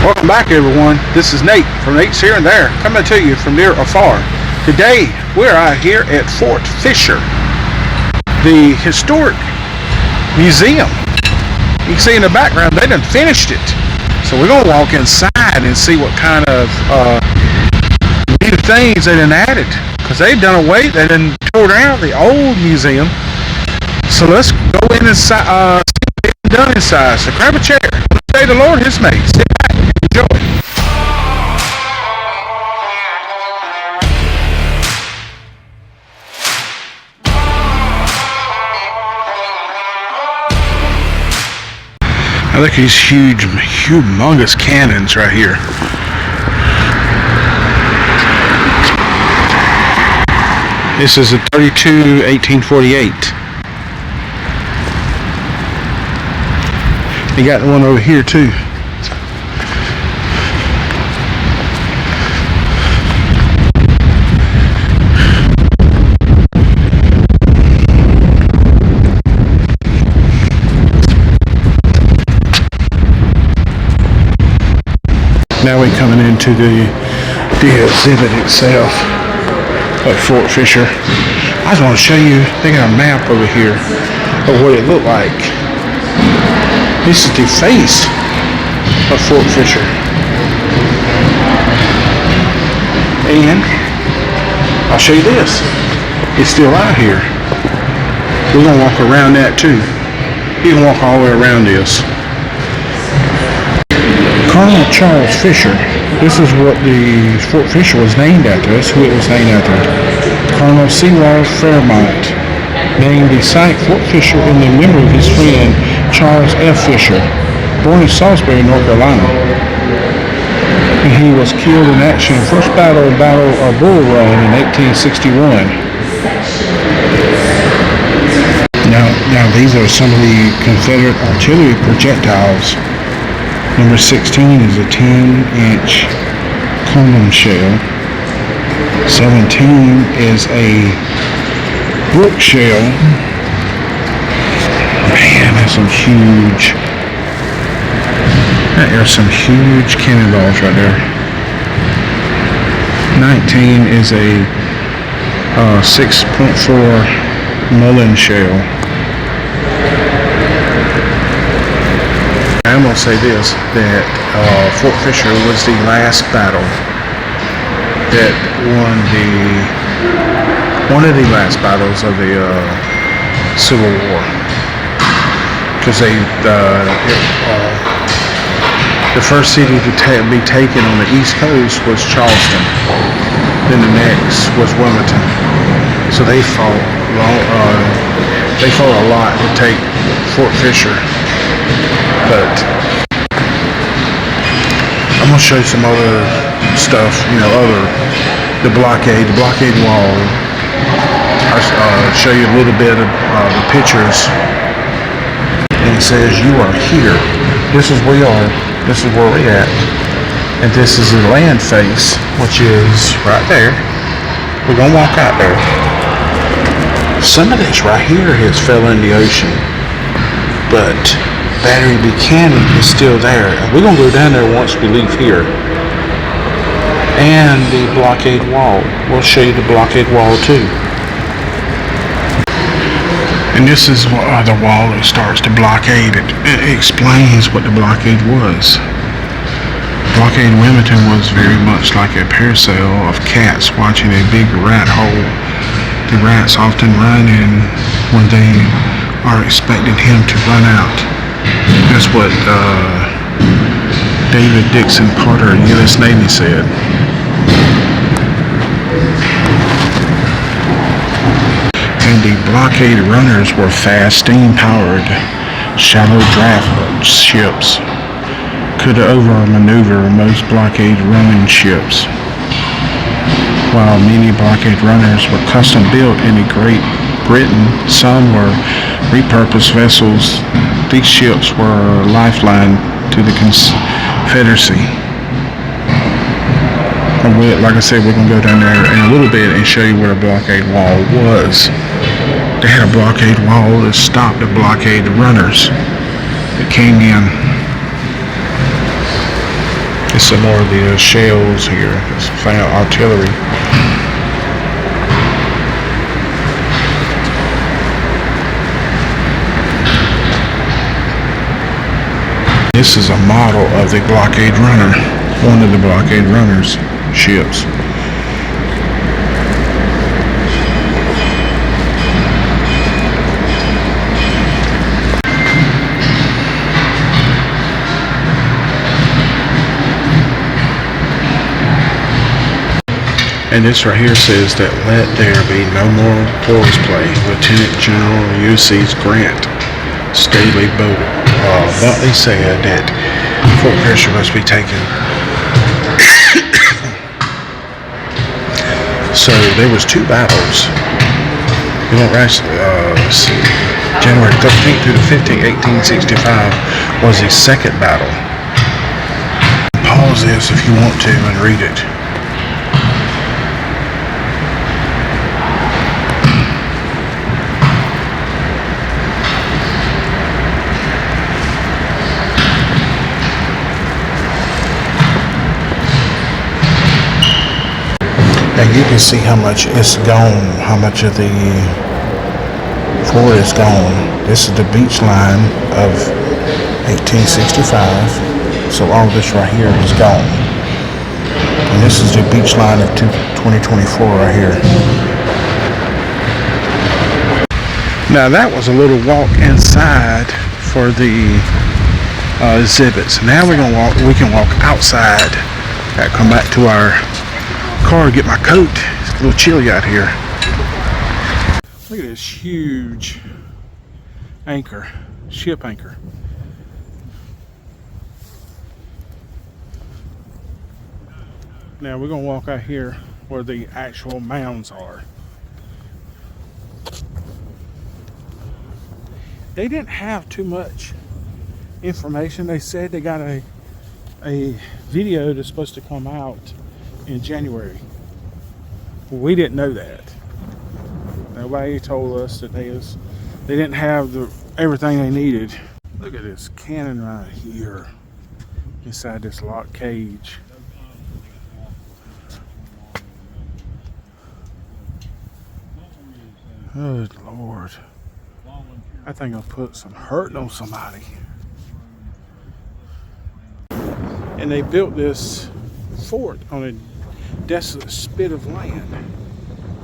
Welcome back, everyone. This is Nate from Nate's Here and There, coming to you from near or far. Today, we're out here at Fort Fisher, the historic museum. You can see in the background, they done finished it. So we're going to walk inside and see what kind of new things they done added. Because they've done away, they done tore down the old museum. So let's go in and see what they've done inside. So grab a chair. Say the Lord has made. Sit back and enjoy. I look at these humongous cannons right here. This is a 32 1848. You got one over here too. Now we're coming into the exhibit itself at Fort Fisher. I just want to show you, they got a map over here of what it looked like. This is the face of Fort Fisher. And I'll show you this. It's still out here. We're going to walk around that too. You can walk all the way around this. Colonel Charles Fisher. This is what the Fort Fisher was named after. That's who it was named after. Colonel Sewall Fairmont named the site Fort Fisher in the memory of his friend Charles F. Fisher, born in Salisbury, North Carolina. And he was killed in action in the first Battle of Bull Run in 1861. Now these are some of the Confederate artillery projectiles. Number 16 is a 10-inch condom shell. 17 is a brook shell. Man, that's some huge. There are some huge cannonballs right there. 19 is a 6.4 Mullen shell. I'm going to say this, that Fort Fisher was the last battle that one of the last battles of the Civil War. Because the first city to be taken on the East Coast was Charleston. Then the next was Wilmington. So they fought a lot to take Fort Fisher. But I'm going to show you some other stuff, the blockade wall. I'll show you a little bit of the pictures. And it says, you are here. This is where we are. This is where we're at. And this is the land face, which is right there. We're going to walk out there. Some of this right here has fell in the ocean. But Battery Buchanan is still there. And we're going to go down there once we leave here. And the blockade wall. We'll show you the blockade wall too. And this is the wall that starts the blockade. It explains what the blockade was. Blockade Wilmington was very much like a parasail of cats watching a big rat hole. The rats often run in when they are expecting him to run out. That's what David Dixon Carter, U.S. Navy, said. And the blockade runners were fast, steam-powered, shallow draft ships. Could over-maneuver most blockade running ships. While many blockade runners were custom-built in Great Britain, some were repurposed vessels. These ships were a lifeline to the Confederacy. Like I said, we're going to go down there in a little bit and show you what a blockade wall was. They had a blockade wall that stopped the blockade runners that came in. It's some more of the shells here. It's found artillery. This is a model of the blockade runner, one of the blockade runners' ships. And this right here says that let there be no more horseplay. Lieutenant General Ulysses Grant Staley Butley said that Fort Fisher must be taken. So there was two battles. You know, January 13th through the 15th, 1865 was the second battle. Pause this if you want to and read it. And you can see how much it's gone, how much of the fort is gone. This is the beach line of 1865. So all this right here is gone. And this is the beach line of 2024 right here. Now that was a little walk inside for the exhibits. Now we can walk outside. Gotta come back to our car, get my coat. It's a little chilly out here. Look at this huge anchor, ship anchor. Now we're gonna walk out here where the actual mounds are. They didn't have too much information. They said they got a video that's supposed to come out in January. We didn't know that. Nobody told us that they didn't have everything they needed. Look at this cannon right here inside this locked cage. Good Lord. I think I'll put some hurt on somebody. And they built this fort on a desolate spit of land.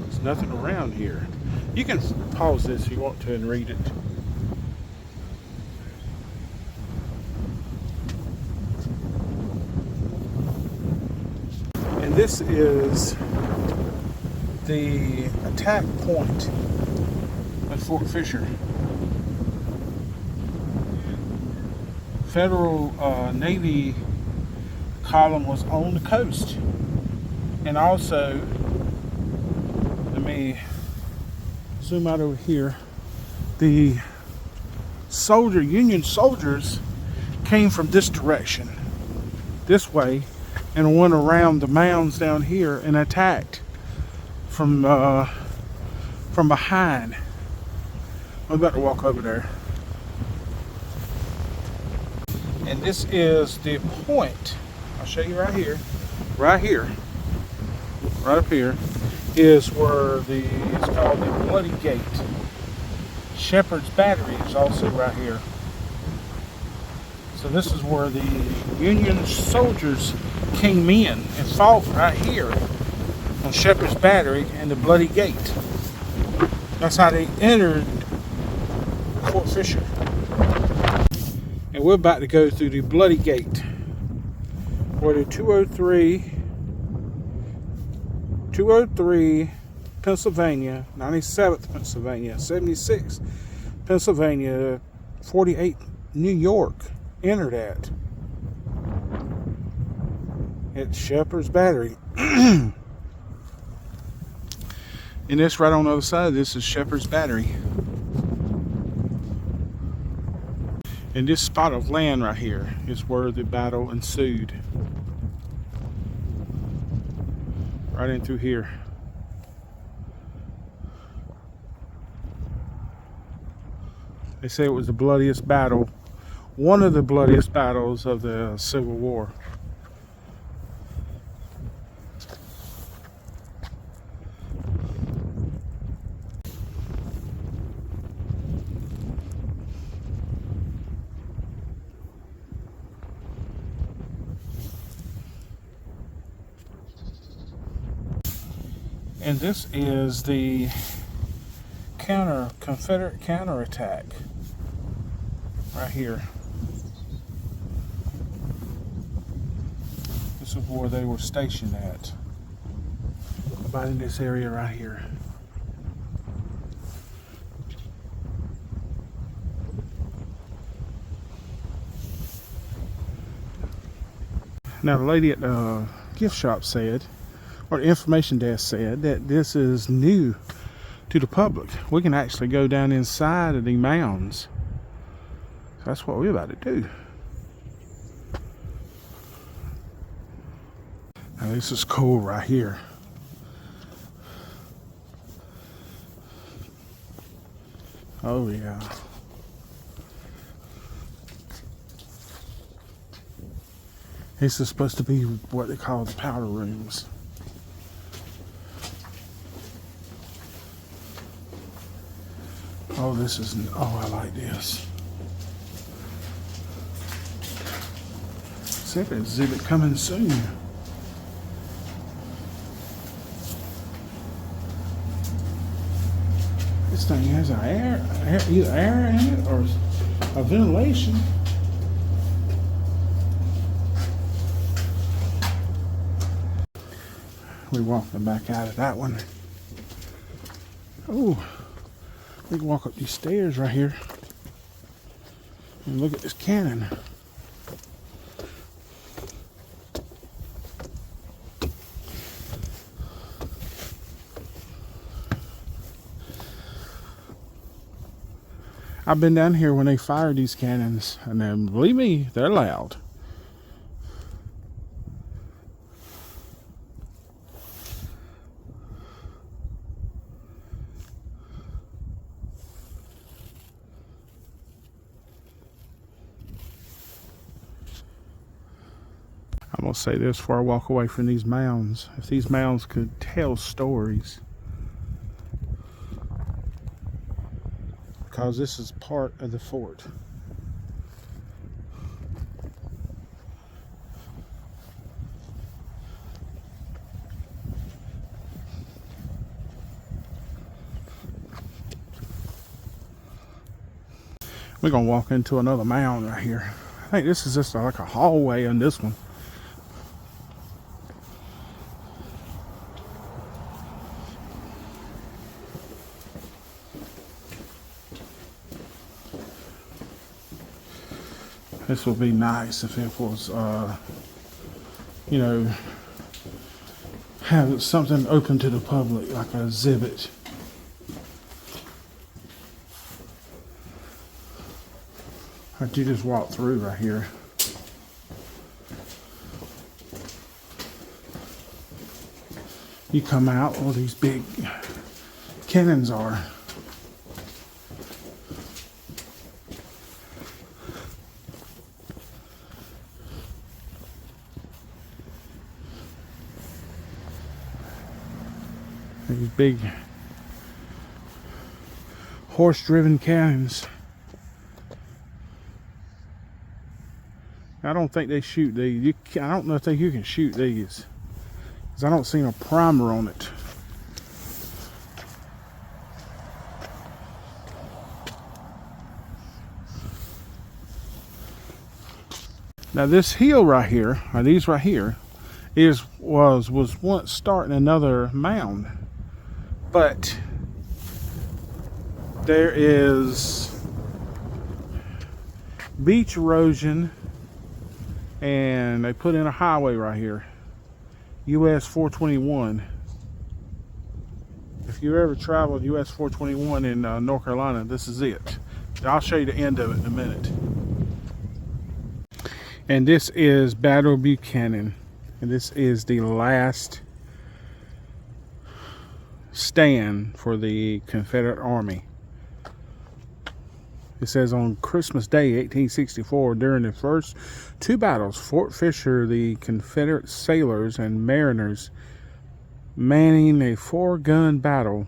There's nothing around here. You can pause this if you want to and read it. And this is the attack point at Fort Fisher. Federal Navy column was on the coast. And also, let me zoom out over here. The Union soldiers came from this direction, this way, and went around the mounds down here and attacked from behind. I'm about to walk over there. And this is the point. I'll show you right here. Right up here is where it's called the Bloody Gate. Shepherd's Battery is also right here. So this is where the Union soldiers came in and fought right here on Shepherd's Battery and the Bloody Gate. That's how they entered Fort Fisher. And we're about to go through the Bloody Gate, where the 203 Pennsylvania, 97th Pennsylvania, 76th Pennsylvania, 48 New York entered at Shepherd's Battery. And this right on the other side, this is Shepherd's Battery. And this spot of land right here is where the battle ensued. Right in through here. They say it was the bloodiest battle, one of the bloodiest battles of the Civil War. And this is the Confederate counterattack right here. This is where they were stationed at. About in this area right here. Now the lady at the gift shop said, or the information desk said, that this is new to the public. We can actually go down inside of the mounds. So that's what we're about to do. Now this is cool right here. Oh yeah. This is supposed to be what they call the powder rooms. Oh, this is, oh, I like this. Exhibit coming soon. This thing has an either air in it or a ventilation. We walking back out of that one. Oh, we can walk up these stairs right here and look at this cannon. I've been down here when they fired these cannons, and then believe me, they're loud. I'm going to say this before I walk away from these mounds. If these mounds could tell stories, because this is part of the fort. We're going to walk into another mound right here. I think this is just like a hallway on this one. This would be nice if it was, you know, have something open to the public, like an exhibit. Like you just walk through right here. You come out where these big cannons are. These big horse-driven cannons. I don't think they shoot these. I don't know if you can shoot these, because I don't see no primer on it. Now this hill right here, or these right here, was once starting another mound. But there is beach erosion, and they put in a highway right here, US 421. If you ever traveled US 421 in North Carolina, this is it. I'll show you the end of it in a minute. And this is Battle Buchanan, and this is the last stand for the Confederate Army. It says on Christmas Day 1864, during the first two battles, Fort Fisher, the Confederate sailors and mariners manning a 4-gun battle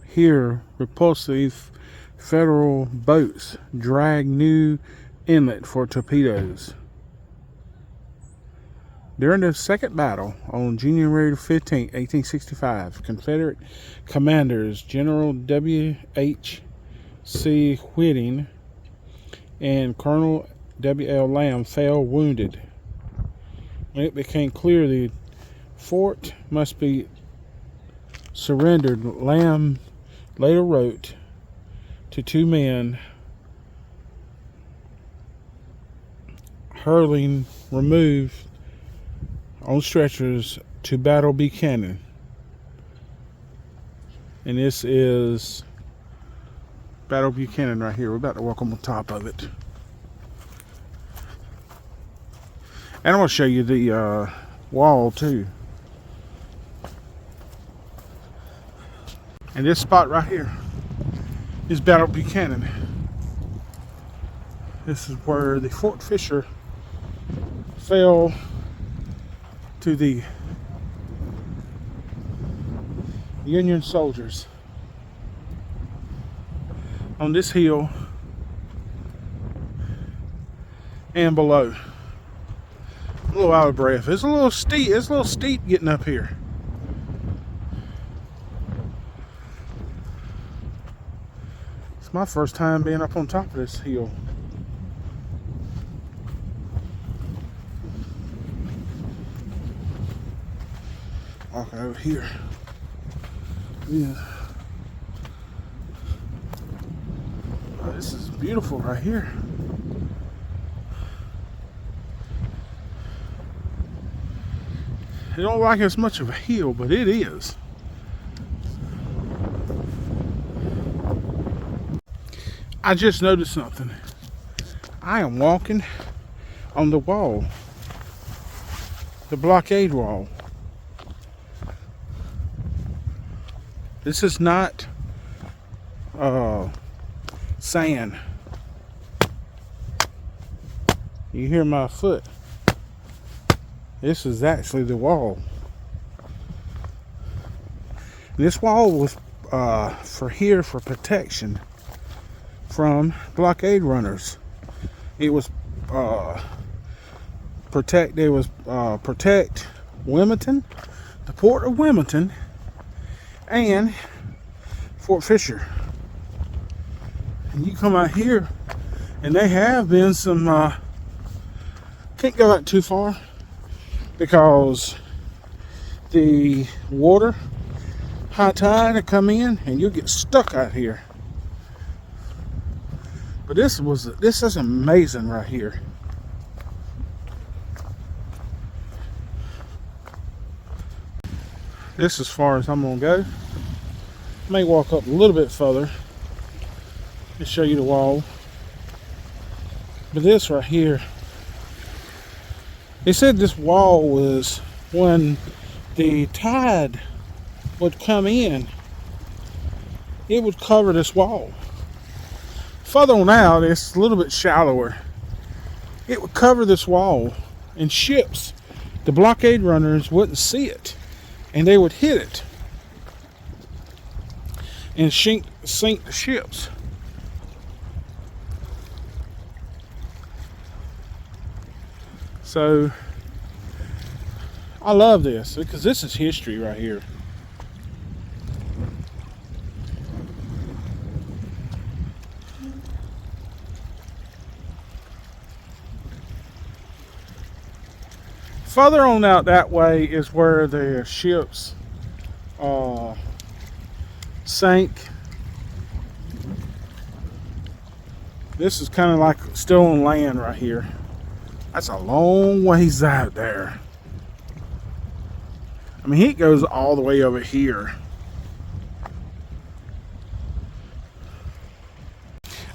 here, repulsive Federal boats dragged new inlet for torpedoes. 2 battles, Fort Fisher, the Confederate sailors and mariners manning a 4-gun battle here, repulsive Federal boats dragged new inlet for torpedoes. 2 battles, Fort Fisher, the Confederate sailors and mariners manning a 4-gun battle here, repulsive Federal boats dragged new inlet for torpedoes. During the second battle on January 15, 1865, Confederate commanders General W.H.C. Whiting and Colonel W.L. Lamb fell wounded. When it became clear the fort must be surrendered, Lamb later wrote to two men hurling removed on stretchers to Battle Buchanan. And this is Battle Buchanan right here. We're about to walk on top of it. And I'm going to show you the wall too. And this spot right here is Battle Buchanan. This is where the Fort Fisher fell to the Union soldiers. On this hill and below. I'm a little out of breath. It's a little steep. It's a little steep getting up here. It's my first time being up on top of this hill. Walking over here. Yeah. Oh, this is beautiful right here. It don't like as much of a hill, but it is. I just noticed something. I am walking on the wall, the blockade wall. This is not sand. You hear my foot? This is actually the wall. This wall was for protection from blockade runners. It was protect Wilmington, the port of Wilmington, and Fort Fisher. And you come out here, and they have been some can't go out too far because the water, high tide, will come in and you'll get stuck out here. But this is amazing right here. This is as far as I'm gonna go. May walk up a little bit further and show you the wall. But this right here, they said this wall was when the tide would come in, it would cover this wall. Further on out, it's a little bit shallower. It would cover this wall, and ships, the blockade runners, wouldn't see it, and they would hit it and sink the ships. So I love this because this is history right here. Further on out that way is where the ships sank. This is kind of like still on land right here. That's a long ways out there. I mean, it goes all the way over here.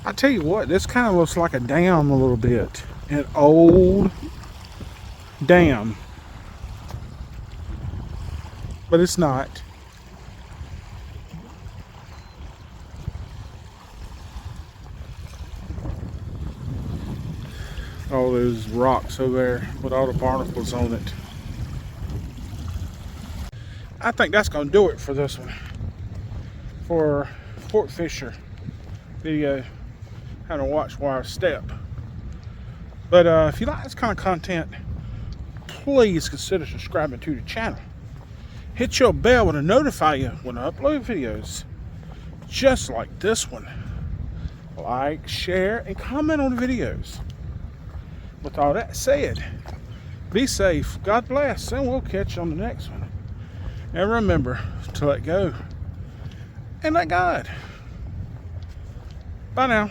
I tell you what, this kind of looks like a dam a little bit. An old dam. But it's not. All those rocks over there with all the barnacles on it. I think that's going to do it for this one. For Fort Fisher video, how to watch while I step. But if you like this kind of content, please consider subscribing to the channel. Hit your bell to notify you when I upload videos just like this one. Like, share, and comment on the videos. With all that said, be safe, God bless, and we'll catch you on the next one. And remember to let go and let God. Bye now.